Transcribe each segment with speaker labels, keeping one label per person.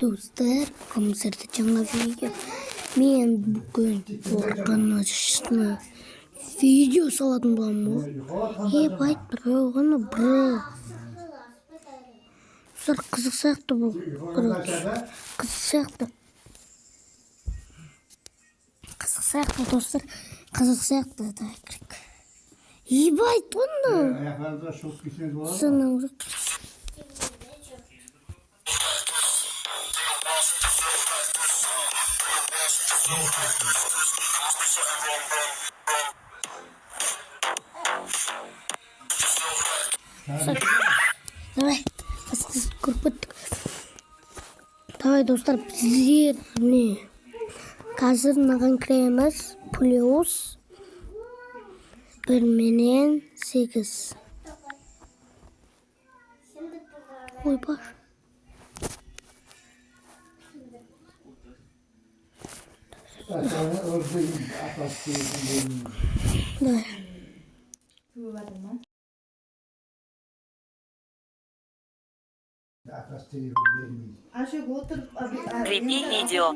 Speaker 1: Do'stlar, komisarda yangi video. Men bugun qo'rqinchli video so'radim bu. Bayt birovni bir. Do'stlar qiziqsaqdi bu. Qiziqsaqdi do'stlar, qiziqsaqdi. Bayt buni.
Speaker 2: Ayaklarında şok gitseniz var mı?
Speaker 1: Sana Давай, Давай, достар, bizlarni hozir naqan kiramiz. Plus 1.8. Oy bak. Давай.
Speaker 3: Repeat video.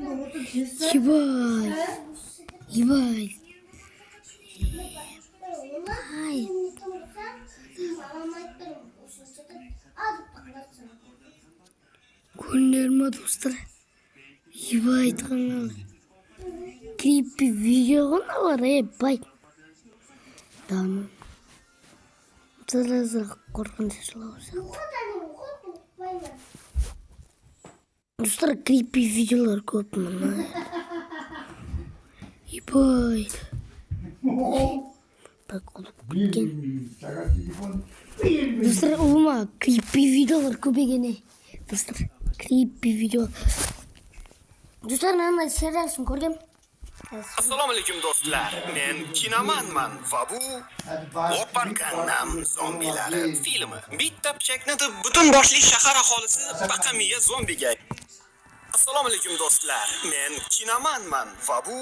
Speaker 1: Ебай. Gönderme dostlar. Ебай kanal. Creepy video var bay. Tamam. Biraz korkunçlu olacak. Dostlar creepy videolar ko'p mana. Ебай. Bak olup gitken. Dostlar olma creepy videolar ko'paygani. Dostlar creepy video. Dostlar men serialni ko'rdim.
Speaker 4: Assalomu alaykum do'stlar. Men Kinamanman va bu Opar Gangnam zombilari filmi. Bitta pichakni butun boshli shahar aholisi baqamiya zombiga. Assalomu alaykum do'stlar. Men Kinamanman va bu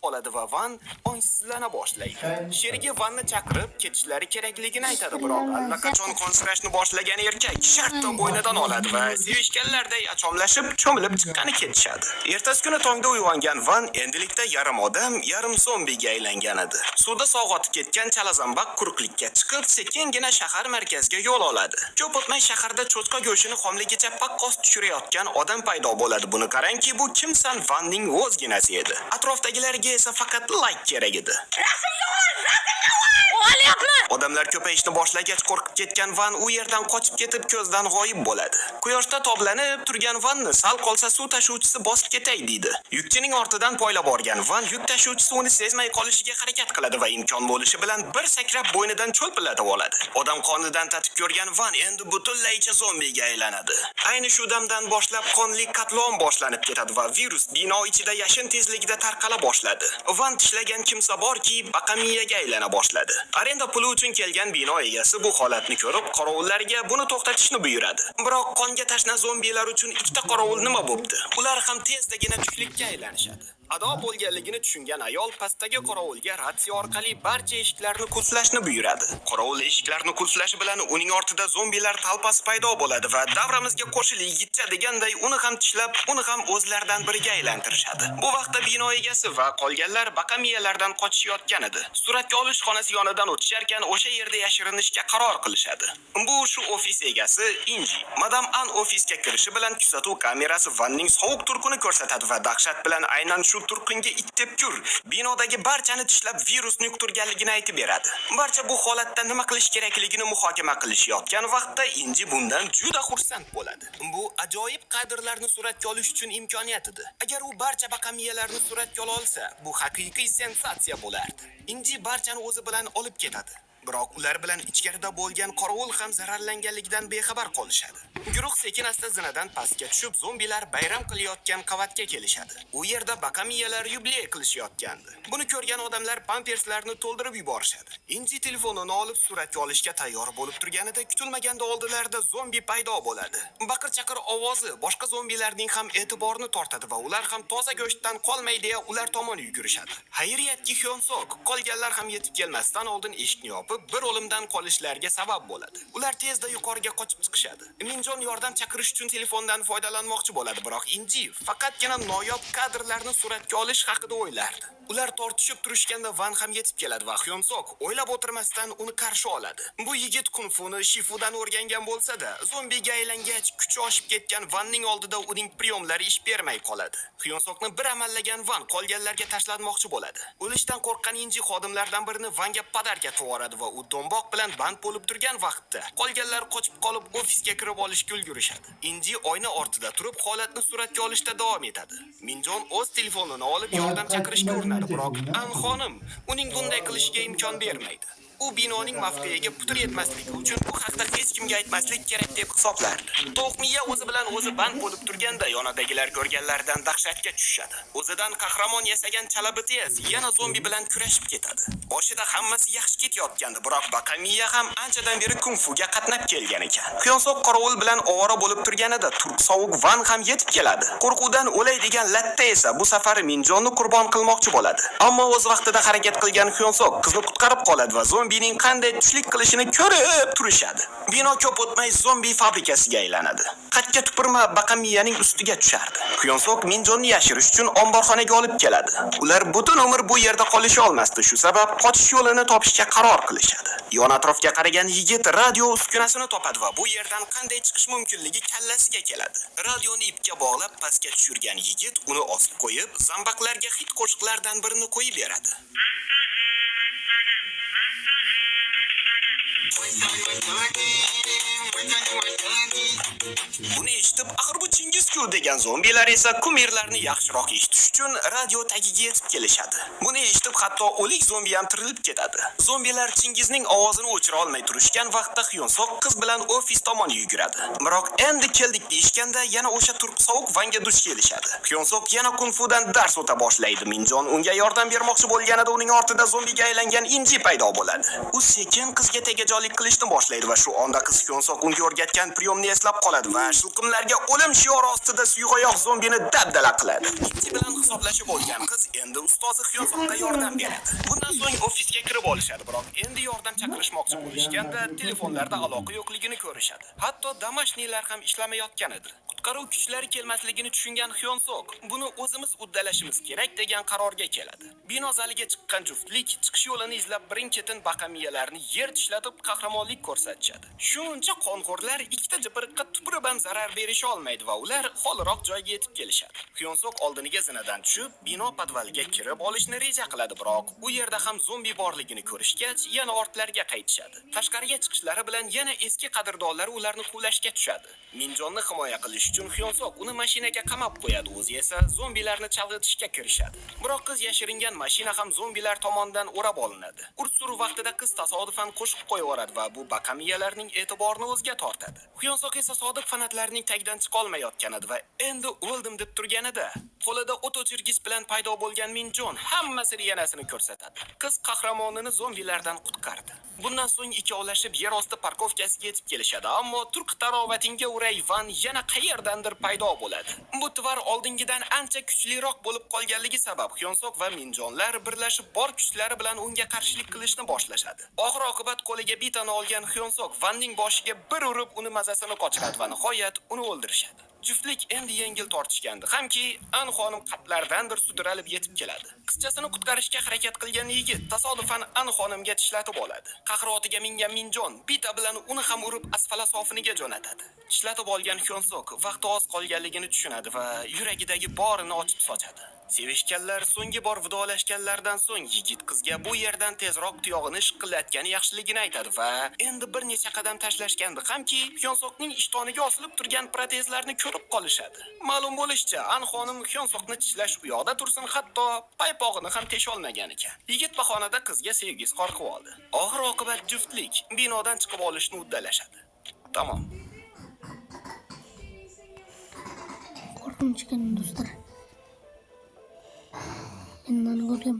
Speaker 4: oladi va Van ongsizlana boshlaydi. Sherigi Vanni chaqirib ketishlari kerakligini aytadi, biroq allaqachon qonsirashni boshlagan erkak shartdan bo'ynidan oladi va sevishganlarday achomlashib, cho'milib chiqqani ketishadi. Ertasi kuni tongda uyg'ongan Van endilikda yarim odam, yarim zombiga aylangan edi. Suvda sog'otib ketgan chalazambaq quruqlikka chiqib, sekingina shahar markaziga yo'l oladi. Ko'p o'tmay shaharda cho'chqa go'shini xomligicha paqqos tushirayotgan odam paydo bo'ladi. Buni qarangki, bu kimsan Vanning o'zginasi edi. Atrofdagilarga esa faqat like kerak edi. Odamlar ko'payishni boshlagach qo'rqib ketgan Van u yerdan qochib ketib ko'zdan g'oyib bo'ladi. Quyoshda toblanib turgan Vanni sal qolsa suv tashuvchisi bosib ketay deydi. Yukchining ortidan poylab borgan Van yuk tashuvchisi uni sezmay qolishiga harakat qiladi va imkon bo'lishi bilan bir sakrab bo'ynidan cho'lpillatib oladi. Odam qonidan tatib ko'rgan Van endi butunlaycha zombiga aylanadi. Ayni shu damdan boshlab qonli qatlon boshlanib ketadi va virus bino ichida yashin tezligida tarqala boshladi. Van tishlagan kimsa borki, baqamiyaga aylana boshladi. Arenda puli uchun kelgan bino egasi bu holatni ko'rib, qorovullarga buni to'xtatishni buyuradi. Biroq qonga tashna zombilar uchun ikkita qorovul nima bo'pti? Ular ham tezdagina tushlikka aylanishadi. Ado bo'lganligini tushungan ayol pastdagi qorovulga ratsiya orqali barcha eshiklarni qulflashni buyuradi. Qorovul eshiklarni qulflashi bilan uning ortida zombilar talpasi paydo bo'ladi va davramizga qo'shil yigitcha deganday uni ham tishlab, uni ham o'zlaridan biriga aylantirishadi. Bu vaqtda bino egasi va qolganlar baqamiyalardan qochishayotgan edi. Suratga olish xonasi yonidan o'tisharkan o'sha yerda yashirinishga qaror qilishadi. Bu shu ofis egasi Inji. Madam An ofisga kirishi bilan kuzatuv kamerasi Vanning sovuq turqini ko'rsatadi va dahshat bilan aynan shu turqinga ittepkur binodagi barchani tishlab virusni yuqtirganligini aytib beradi. Barcha bu holatda nima qilish kerakligini muhokama qilishayotgan vaqtda Inji bundan juda xursand bo'ladi. Bu ajoyib kadrlarni suratga olish uchun imkoniyat edi. Agar u barcha baqamiyalarni suratga ola olsa, bu haqiqiy sensatsiya bo'lardi. Inji barchani o'zi bilan olib ketadi. Biroq ular bilan ichkarida bo'lgan qorovul ham zararlanganligidan bexabar qolishadi. Guruh sekin-asta zinadan pastga tushib, zombilar bayram qilayotgan qavatga kelishadi. U yerda baqamiyalar yubiley qilishayotgandi. Buni ko'rgan odamlar pamperslarni to'ldirib yuborishadi. Inji telefonini olib suratga olishga tayyor bo'lib turganida kutilmaganda oldilarida zombi paydo bo'ladi. Baqir-chaqir ovozi boshqa zombilarning ham e'tiborini tortadi va ular ham toza go'shtdan qolmaydi deya ular tomon yugurishadi. Xayriyatki Hyonsok qolganlar ham yetib kelmasdan oldin eshikni yopib topib bir o'limdan qolishlariga sabab bo'ladi. Ular tezda yuqoriga qochib chiqishadi. Minjon yordam chaqirish uchun telefondan foydalanmoqchi bo'ladi, biroq Inji faqatgina noyob kadrlarni suratga olish haqida o'ylardi. Ular tortishib turishganda Van ham yetib keladi va Hyunsok o'ylab o'tirmasdan uni qarshi oladi. Bu yigit kunfuni Shifudan o'rgangan bo'lsa-da, zombiga aylangach kuchi oshib ketgan Vanning oldida uning priyomlari ish bermay qoladi. Hyunsokni bir amallagan Van qolganlarga tashlanmoqchi bo'ladi. O'lishdan qo'rqqan Inji xodimlardan birini Vanga padarga to'g'radi va u domboq bilan band bo'lib turgan vaqtda qolganlar qochib qolib ofisga kirib olishga ulgurishadi. Inji oyna ortida turib holatni suratga olishda davom etadi. Minjon o'z telefonini olib yordam chaqirishga urinadi, biroq An xonim uning bunday qilishiga imkon bermaydi. U binoning mavqeiga putur yetmasligi uchun bu haqda hech kimga aytmaslik kerak deb hisoblardi. To'qmiya o'zi bilan o'zi band bo'lib turganda yonadagilar ko'rganlaridan dahshatga tushishadi. O'zidan qahramon yasagan chalabiti yana zombi bilan kurashib ketadi. Boshida hammasi yaxshi ketayotgandi, biroq Bakamiya ham anchadan beri kung-fuga qatnab kelgan ekan. Hyunsok qorovul bilan ovora bo'lib turganida turk sovuq Van ham yetib keladi. Qo'rquvdan o'lay degan latta esa bu safar Minjonni qurbon qilmoqchi bo'ladi. Ammo o'z vaqtida harakat qilgan Hyunsok qizni qutqarib qoladi va zombining qanday tushlik qilishini ko'rib turishadi. Bino ko'p o'tmay zombi fabrikasiga aylanadi. Qatga tupurma Bakamiyaning ustiga tushardi. Hyunsok Minjonni yashirish uchun omborxonaga olib keladi. Ular butun umr bu yerda qolisha olmasdi, shu sabab qochish yo'lini topishga qaror qilishadi. Yon atrofga qaragan yigit radio uskunasini topadi va bu yerdan qanday chiqish mumkinligi kallasiga keladi. Radioni ipga bog'lab pastga tushirgan yigit uni osib qo'yib, zambaqlarga hit qo'shiqlardan birini qo'yib beradi. Buni eshitib, axir bu Chingizku degan zombilar esa kumirlarni yaxshiroq eshitish uchun radio tagiga yetib kelishadi. Buni eshitib, hatto o'lik zombi ham tirilib ketadi. Zombilar Chingizning ovozini o'chira olmay turishgan vaqtda Hyunsok qiz bilan ofis tomon yuguradi. Biroq endi keldik deyishganda yana o'sha turk sovuq Vanga duch kelishadi. Hyunsok yana kung-fudan dars o'ta boshlaydi. Minjon unga yordam bermoqchi bo'lganida uning ortida zombiga aylangan Inji paydo bo'ladi. U sekin qizga tegajonlik qilishni boshlaydi va shu onda qiz Hyunsok unga o'rgatgan priyomni eslab qoladi va shilqimlarga o'lim shiori ostida suyuqoyoq zombini dabdala qiladi. Inji bilan hisoblashib olgan qiz endi ustozi Hyunsokka yordam beradi. Bundan so'ng ofisga kirib olishadi, biroq endi yordam chaqirishmoqchi bo'lishganda telefonlarda aloqa yo'qligini ko'rishadi. Hatto damashnilar ham ishlamayotgan edi. Qutqaruv kuchlari kelmasligini tushungan Hyunsok buni o'zimiz uddalashimiz kerak degan qarorga keladi. Bino zaliga chiqqan juftlik chiqish yo'lini izlab birin-ketin Bakamiyalarni yer tishlatib qahramonlik ko'rsatishadi. Shuncha qonxo'rlar ikkita jipiriqqa tupurib ham zarar berisha olmaydi va ular holiroq joyga yetib kelishadi. Hyunsok oldiniga zinadan tushib, bino podvaliga kirib olishni reja qiladi, biroq u yerda ham zombi borligini ko'rishgach, yana ortlarga qaytishadi. Tashqariga chiqishlari bilan yana eski qadrdonlari ularni quvlashga tushadi. Minjonni himoya qilish uchun Hyunsok uni mashinaga qamab qo'yadi, o'zi esa zombilarni chalg'itishga kirishadi. Biroq qiz yashiringan mashina ham zombilar tomonidan o'rab olinadi. Urs-suruv vaqtida qiz tasodifan qo'shib qo'yaveradi va bu Bakamiyalarning e'tiborini o'ziga tortadi. Hyunsok esa sodiq fanatlarning tagidan chiqa olmayotgan edi va endi o'ldim deb turganida qo'lida o't o'chirgich bilan paydo bo'lgan Minjon hammasini yanasini ko'rsatadi. Qiz qahramonini zombilardan qutqardi. Bundan so'ng ikkovlashib yer osti parkovkasiga yetib kelishadi, ammo turk tarovatinga uray Van yana qayerdandir paydo bo'ladi. Bu tvar oldingidan ancha kuchliroq bo'lib qolganligi sabab Hyunsok va Minjonlar birlashib bor kuchlari bilan unga qarshilik qilishni boshlashadi. Oxir-oqibat qo'liga bitani olgan Hyunsok Vanning boshiga bir urib uni mazasini qochiradi va nihoyat uni o'ldirishadi. Juftlik endi yengil tortishgandi, hamki An xonim qatlardandir sudralib yetib keladi. Qizchasini qutqarishga harakat qilgan yigit tasodifan An xonimga tishlatib oladi. Qahrotiga mingan Minjon bita bilan uni ham urib asfala sofiniga jo'natadi. Tishlatib olgan Hyunsok vaqti oz qolganligini tushunadi va yuragidagi borini ochib sochadi. Sevishganlar so'nggi bor vidolashganlardan so'ng yigit qizga bu yerdan tezroq tuyog'ini shiqillatgani yaxshiligini aytadi va endi bir necha qadam tashlashganda hamki Hyunsokning ishtoniga osilib turgan protezlarni ko'rib qolishadi. Ma'lum bo'lishicha, An xonim Hyunsokni tishlash u yoqda tursin, hatto paypog'ini ham tesha olmagan ekan. Yigit bahonada qizga sevgi izhor qilib oldi. Oxir-oqibat juftlik binodan chiqib olishni uddalashadi. Tamom.
Speaker 1: Qo'rqinchgan do'stlar. Mendan ko'rdim.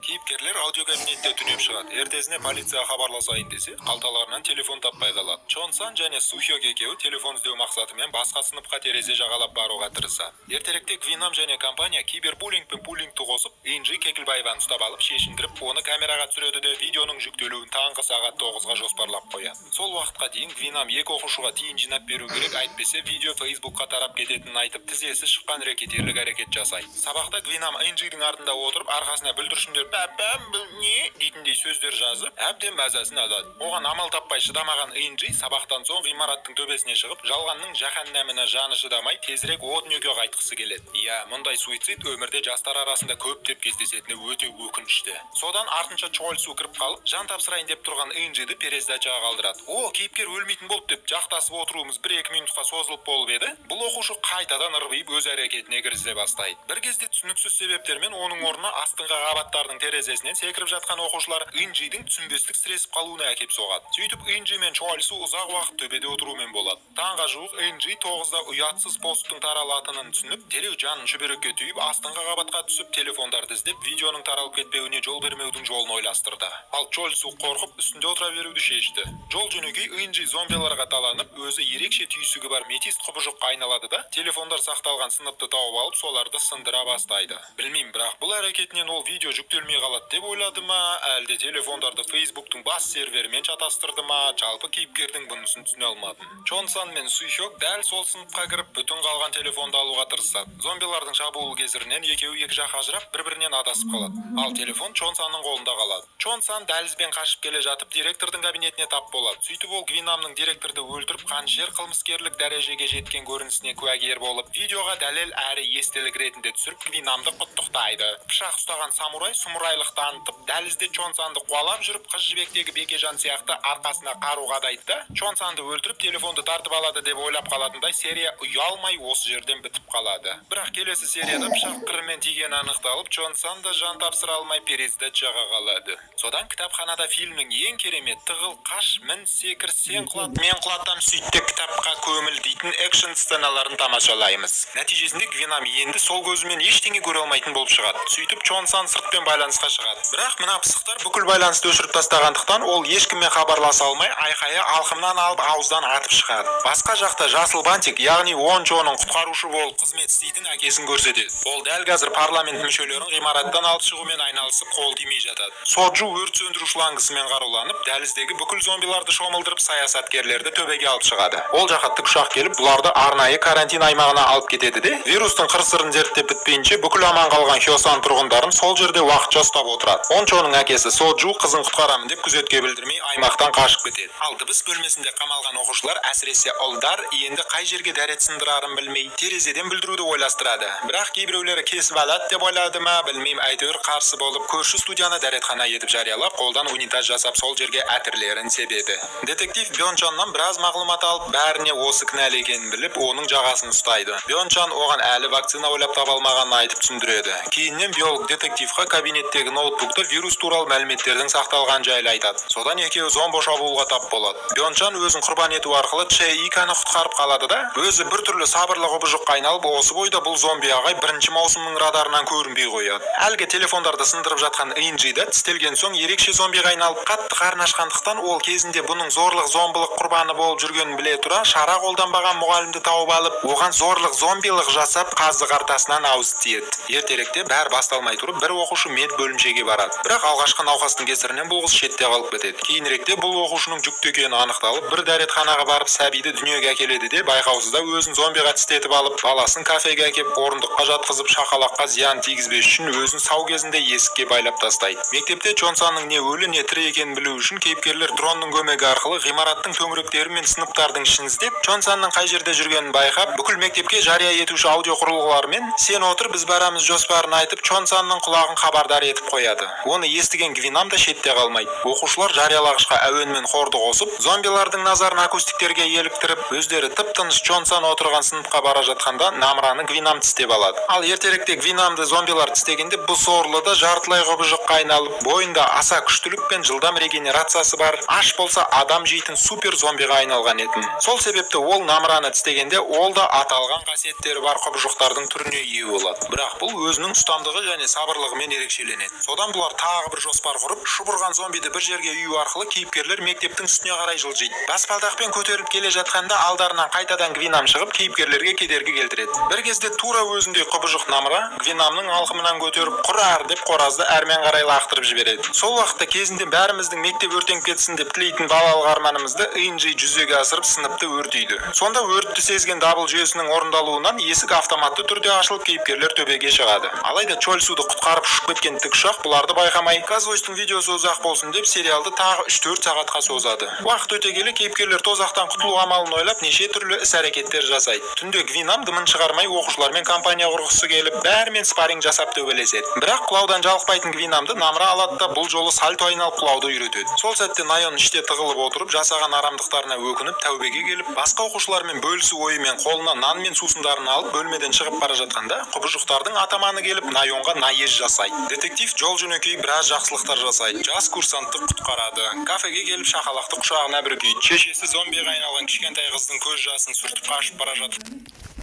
Speaker 5: Kiyib Кейіпкерлер аудиокабинетте түнеп шығады. Ертесіне полицияға хабарласайын десе, қалталарынан телефон таппай қалады. Чонсан және Сухёк екеуі телефон іздеу мақсатымен басқа сыныпқа терезе жағалап баруға тырысады. Ертеректе Гвинам және компания кибербуллинг пен буллингті қосып, Инжи Кекілбаеваны ұстап алып, шешіндіріп, оны камераға түсіреді де видеоның жүктелуін таңғы сағат 9-ға жоспарлап қояды. Сол уақытқа дейін Гвинам екі оқушыға тиын жинап беру керек, әйтпесе видео Facebookқа тарап кететінін айтып, тізесі шыққан рекетерлік әрекет жасайды. Сабақта Гвинам Инжидің артында отырып, арқасына бүлдіршіндер «Папам, бұл не?» дейтіндей сөздер жазып, әбден мазасын алады. Оған амал таппай шыдамаған Инжи сабақтан соң ғимараттың төбесіне шығып, жалғанның жаһаннамына жаны шыдамай, тезірек от-нөге қайтқысы келеді. Иә, мұндай суицид өмірде жастар арасында көптеп кездесетіні өте өкінішті. Содан артынша Чольсу кіріп қалып, жан тапсырайын деп тұрған Инжиді перездачаға қалдырады. О, кейіпкер өлмейтін болды деп жақтасып отыруымыз 1-2 минутқа созылып болып еді. Бұл оқушы қайтадан ырбиып өз әрекетіне кірісе бастайды. Бір кезде түсініксіз себептермен оның орнына астыңғы қабаттардың терезесінен секіріп жатқан оқушылар Инжидің түсінбестік стресіп қалуына әкеп соғады. Сөйтіп Инжи мен Чольсу ұзақ уақыт төбеде отырумен болады. Таңға жуық Инжи 9-да ұятсыз посттың таралатынын түсініп, дереу жанын шүберекке түйіп, астыңғы қабатқа түсіп телефондарды іздеп, видеоның таралып кетпеуіне жол бермеудің жолын ойластырды. Ал Чольсу қорқып үстінде отыра беруді шешті. Жол жөнекей Инжи зомбиларға таланып, өзі ерекше түйсігі бар метист құбыжыққа айналады да, телефондар сақталған сыныпты тауып алып, соларды сындыра бастайды. Білмеймін, бірақ бұл әрекетінен ол видео жүктелмей қалады деп ойлады ма, әлде телефондарды Facebooktың бас серверімен шатастырды ма, жалпы кейіпкердің бұнысын түсіне алмадым. Чонсан мен Сухёк дәл сол сыныпқа кіріп, бүтін қалған телефонды алуға тырысады. Зомбилардың шабуыл кесірінен екеуі екі жаққа ажырап, бір-бірінен адасып қалады. Ал телефон Чонсанның қолында қалады. Чонсан дәлізбен қашып келе жатып, директордың кабинетіне тап болады. Сөйтіп ол Гвинамның директорды өлтіріп, қаншер қылмыскерлік дәрежеге жеткен көрінісіне куәгер болып, видеоға дәлел әрі естелік ретінде түсіріп, Гвинамды құттықтайды. Пышақ ұстаған самурай сұмырайлық танытып, дәлізде Чонсанды қуалап жүріп, қыз жібектегі Бекежан сияқты арқасына қару қадайды да, Чонсанды өлтіріп, телефонды тартып алады деп ойлап қалатындай серия ұялмай осы жерден бітіп қалады. Бірақ келесі серияда пышақ қырымен тигені анықталып, Чонсан да жан тапсыра алмай перездачаға қалады. Содан кітапханада фильмнің ең керемет тығыл қаш, мін, секір, сен құлат, мен құлатам сөйтте кітапқа көміл дейтін экшн сценаларын тамашалаймыз. Нәтижесінде Гвинам енді сол көзімен ештеңе көре алмайтын болып шығады. Сөйтіп Чонсан сыртпен байланысқа шығады. Бірақ мына пысықтар бүкіл байланысты өшіріп тастағандықтан ол ешкіммен хабарласа алмай, айқайы алқымнан алып ауыздан атып шығады. Басқа жақта жасыл бантик, яғни Вончоның құтқарушы болып қызмет істейтін әкесін көрсетеді. Ол дәл қазір парламент мүшелерін ғимараттан алып шығумен айналысып қол тимей жатады. Соджу өрт сөндіруші лаңғысымен қаруланып, дәліздегі бүкіл зомбиларды шомылдырып, саясаткерлерді төбеге алып шығады. Ол жаққа тікұшақ келіп, бұларды арнайы карантин аймағына алып кетеді де, вирустың қыр-сырын зерттеп бітпейінше бүкіл аман қалған Хёсан тұрғындарын сол жерде уақытша ұстап отырады. Ончоның әкесі Соджу қызын құтқарамын деп күзетке білдірмей аймақтан қашып кетеді. Ал дыбыс бөлмесінде қамалған оқушылар, әсіресе ұлдар, енді қай жерге дәрет сындырарын білмей, терезеден білдіруді ойластырады. Бірақ кейбіреулері кесіп алады деп ойлады ма, білмеймін, әйтеуір қарсы болып, көрші студияны дәретхана етіп жариялап, қолдан унитаз жасап сол жерге әтірлерін себеді. Детектив Бёнчаннан біраз мағлұмат алып, бәріне осы кінәлі екенін біліп, оның жағасын ұстайды. Бёнчан оған әлі вакцина ойлап таба алмағанын айтып түсіндіреді. Кейіннен биолог детективқа кабинеттегі ноутбукта вирус туралы мәліметтердің сақталған жайлы айтады. Содан екеуі зомбо шабуылға тап болады. Бёнчан өзін құрбан ету арқылы Чэ-Иканы құтқарып қалады да, өзі біртүрлі сабырлы құбыжыққа айналып, осы бойда бұл зомби ағай бірінші маусымның радарынан көрінбей қояды. Әлгі телефондарды сындырып жатқан Инжиді тістелген соң ерекше зомбиға айналып, қатты қарны ашқандықтан ол кезінде бұның зорлық зомбылық құрбаны болып жүргенін біле тұра, шара қолданбаған мұғалімді тауып алып, оған зорлық зомбилық жасап, қазы қартасынан ауыз тиеді. Ертеректе бәрі басталмай тұрып, бір оқушы мед бөлімшеге барады. Бірақ алғашқы науқастың кесірінен бұл қыз шетте қалып кетеді. Кейініректе бұл оқушының жүкті екені анықталып, бір дәретханаға барып сәбиді дүниеге әкеледі де, байқаусызда өзін зомбиға тістетіп алып, баласын кафеге әкеп, орындыққа жатқызып, шақалаққа зиян тигізбес үшін өзін сау кезінде есікке байлап тастайды. Мектепте Чонсанның не өлі, не тірі екенін білу үшін кейіпкерлер дронның көмегі арқылы ғимараттың төңіректері мен сыныптардың ішін іздеп, Чонсанның қай жерде жүргенін байқап, бүкіл мектепке жария етуші аудио құрылғылармен "Сен отыр, біз барамыз" жоспарын айтып, Чонсанның құлағын хабардар етіп қояды. Оны естіген Гвинам да шетте қалмайды. Оқушылар жариялағышқа әуенмен хорды қосып, зомбилардың назарын акустиктерге еліктіріп, өздері тып-тыныш Чонсан отырған сыныпқа бара жатқанда Намраны Гвинам тістеп алады. Ал ертеректе Гвинамды зомбилар тістегенде бұл сорлы да жартылай құбыжыққа айналып, бойында аса күштілік пен жылдам регенерациясы бар, аш болса адам жейтін супер зомбиға айналған етін. Сол себепті ол Намраны тістегенде ол да аталған қасиеттері бар құбыжықтардың түріне ие болады. Бірақ бұл өзінің ұстамдығы және сабырлығымен ерекшеленеді. Содан бұлар тағы бір жоспар құрып, шұбырған зомбиді бір жерге үйу арқылы кейіпкерлер мектептің үстіне қарай жылжиды. Баспалдақпен көтеріліп келе жатқанда алдарынан қайтадан Гвинам шығып, кейіпкерлерге кедергі келтіреді. Бір кезде тура өзіндей құбыжық Намра Гвинамның алқымынан көтеріп, құрар деп қоразды әрмен қарай лақтырып жібереді. Сол уақытта кезінде бәріміздің мектеп өртеніп кетсін деп тілейтін балалық арманымызды ый-жый жүзеге асырып сыныпты өртейді. Сонда өртті сезген дабыл жүйесінің орындалуынан есік автоматты түрде ашылып кейіпкерлер төбеге шығады. Алайда Чольсуды құтқарып ұшып кеткен тікұшақ бұларды байқамай, Казвойстың видеосы ұзақ болсын деп сериалды тағы 3-4 сағатқа созады. Уақыт өте келе кейіпкерлер тозақтан құтылу амалын ойлап неше түрлі іс-әрекеттер жасайды. Түнде Гвинам дымын шығармай оқушылармен компания құрғысы келіп, бәрімен спарринг жасап төбелеседі. Бірақ құлаудан жалықпайтын Гвинамды Намра алады да бұл жолы сальто айналып құлауды үйретеді. Сол сәтте Найон іште тығылып отырып, жасаған арамдықтарына өкініп, тәубеге келіп, басқа оқушылармен бөлісу ойымен қолына нан мен сусындарын алып, бөлмеден шығып бара жатқанда, құбыжықтардың атаманы келіп, Найонға наез жасайды. Детектив жол-жөнекей біраз жақсылықтар жасайды. Жас курсантты құтқарады. Кафеге келіп шақалақты құшағына біргейді. Шешесі зомбиға айналған кішкентай қыздың көз жасын сүртіп қашып бара жатыр.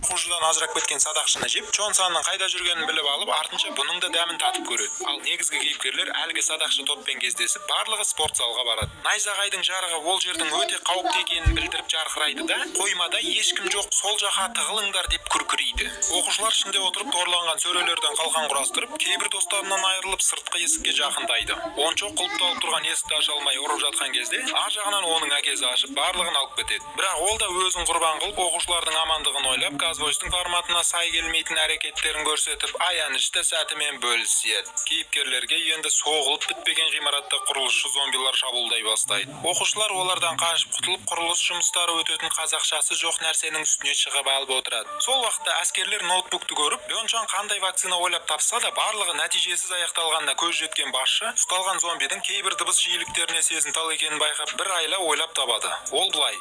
Speaker 5: Оқушыдан ажырап кеткен садақшыны жеп, Чонсанның қайда жүргенін біліп алып, артынша бұның да дәмін татып көреді. Ал негізгі кейіпкерлер әлгі садақшы топпен кездесіп, барлығы спорт залға барады. Найзағайдың жарығы ол жердің өте қауіпті екенін білдіріп жарқырайды да, қоймада ешкім жоқ, сол жаққа тығылыңдар деп күркірейді. Оқушылар ішінде отырып торланған сөрелерден қалқан құрастырып, кейбір достарынан айырылып сыртқы есікке жақындайды. Ончо құлыпталып тұрған есікті аша алмай ұрып жатқан кезде, ар жағынан оның әкесі ашып, барлығын алып кетеді. Бірақ ол да өзін құрбан қылып, оқушылардың амандығын ойлап, Казвойстың форматына сай келмейтін әрекеттерін көрсетіп, аянышты сәтімен бөліседі. Кейіпкерлерге енді соғылып бітпеген ғимаратта құрылысшы зомбилар шабуылдай бастайды. Оқушылар олардан қашып құтылып, құрылыс жұмыстары өтетін қазақшасы жоқ нәрсенің үстіне шығып алып отырады. Сол уақытта әскерлер ноутбукты көріп, Бёнчан қандай вакцина ойлап тапса да, барлығы нәтижесіз аяқталғанына көз жеткен басшы, ұсталған зомбидің кейбір дыбыс жиіліктеріне сезімтал екенін байқап, бір айла ойлап табады. Ол былай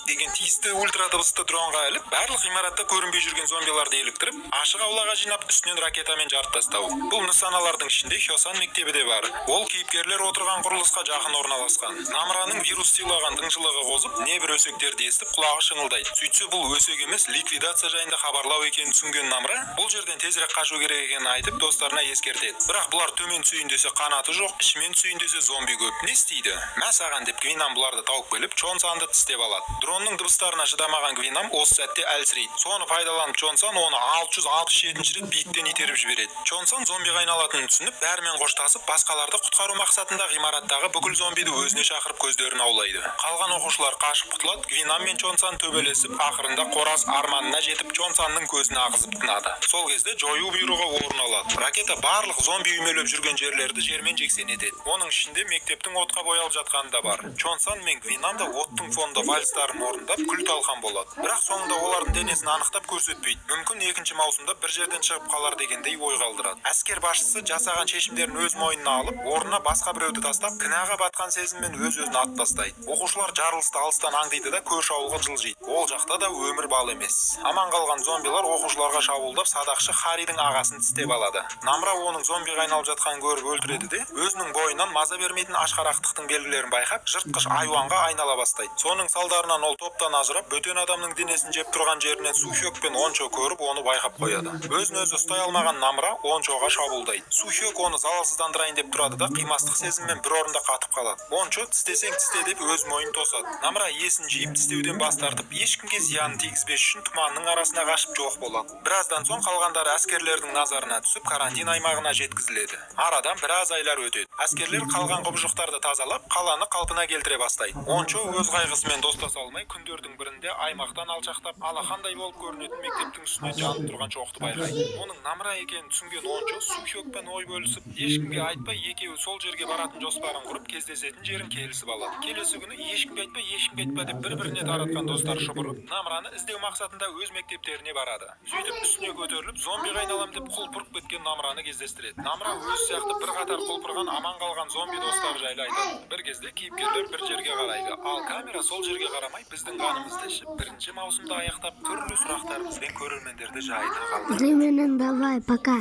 Speaker 5: деген тиісті ультра дыбысты дронға іліп, барлық ғимаратта көрінбей жүрген зомбиларды еліктіріп, ашық аулаға жинап, үстінен ракетамен жарып тастау. Бұл нысаналардың ішінде Хёсан мектебі де бар. Ол кейіпкерлер отырған құрылысқа жақын орналасқан. Намраның вирус сыйлаған дыңжылығы қозып, небір өсектерді естіп, құлағы шыңылдайды. Сөйтсе бұл өсек емес, ликвидация жайында хабарлау екенін түсінген Намра, бұл жерден тезірек қашу керек екенін айтып, достарына ескертеді. Бірақ бұлар төмен түсейін десе қанаты жоқ, ішімен түсейін десе зомби көп. Не істейді? Мә саған деп Гвинам бұларды тауып келіп, Чонсанды тістеп алады. Дронның дыбыстарына шыдамаған Гвинам осы сәтте әлсірейді. Соны пайдаланып Чонсан оны 667 рет биіктен итеріп жібереді. Чонсан зомбиға айналатынын түсініп, бәрімен қоштасып, басқаларды құтқару мақсатында ғимараттағы бүкіл зомбиді өзіне шақырып көздерін аулайды. Қалған оқушылар қашып құтылады. Гвинам мен Чонсан төбелесіп, ақырында қораз арманына жетіп, Чонсанның көзін ағызып тынады. Сол кезде жою бұйрығы орын алады. Ракета барлық зомби үймелеп жүрген жерлерді жермен жексен етеді. Оның ішінде мектептің отқа боялып жатқаны да бар. Чонсан мен Гвинам да оттың фонында вальстарын орындап күл талқан болады. Бірақ соңында олардың денесін анықтап көрсетпейді. Мүмкін екінші маусымда бір жерден шығып қалар дегендей ой қалдырады. Әскер басшысы жасаған шешімдерін өз мойнына алып, орнына басқа біреуді тастап, кінәға батқан сезіммен өз-өзін атып тастайды. Оқушылар жарылысты алыстан аңдиды да көрші ауылға жылжиды. Ол жақта да өмір бал емес. Аман қалған зомбилар оқушыларға шабуылдап, садақшы Харидің ағасын тістеп алады. Намра оның зомбиға айналып жатқанын көріп өлтіреді де, өзінің бойынан маза бермейтін ашқарақтықтың белгілерін байқап, жыртқыш айуанға айнала бастайды. Соның салдарынан ол топтан ажырап, бөтен адамның денесін жеп тұрған жерінен Сухёк пен Ончо көріп, оны байқап қояды. Өзін-өзі ұстай алмаған Намра Ончоға шабуылдайды. Сухёк оны залалсыздандырайын деп тұрады да, қимастық сезіммен бір орында қатып қалады. Ончо тістесең тісте деп өз мойнын тосады. Намра есін жиып тістеуден бас тартып, ешкімге зиянын тигізбес үшін тұманның арасына қашып жоқ болады. Біраздан соң қалғандары әскерлердің назарына түсіп, карантин аймағына жеткізіледі. Арадан біраз айлар өтеді. Әскерлер қалған құбыжықтарды тазалап, қаланы қалпына келтіре бастайды. Ончо өз қайғысымен достаса алмай, күндердің бірінде аймақтан алшақтап, алақандай болып көрінетін мектептің үстіне жанып тұрған шоқты байқайды. Оның Намра екенін түсінген Ончо Сухёкпен ой бөлісіп, ешкімге айтпай екеуі сол жерге баратын жоспарын құрып, кездесетін жерін келісіп алады. Келесі күні ешкімге айтпа деп бір-біріне таратқан достар шұбырып, Намраны іздеу мақсатында өз мектептеріне барады. Сөйтіп үстіне көтеріліп, зомбиға айналам деп құлпырып кеткен Намраны кездестіреді. Намра өз сияқты бір қатар құлпырған аман қалған зомби достары жайлы айтады. Бір кезде кейіпкерлер бір жерге қарайды, ал камера сол жерге қарамай біздің қанымызды ішіп, бірінші маусымда аяқтап, түрлі сұрақтарымызбен көрермендерді жайына қалдырады.
Speaker 1: Давай, пока.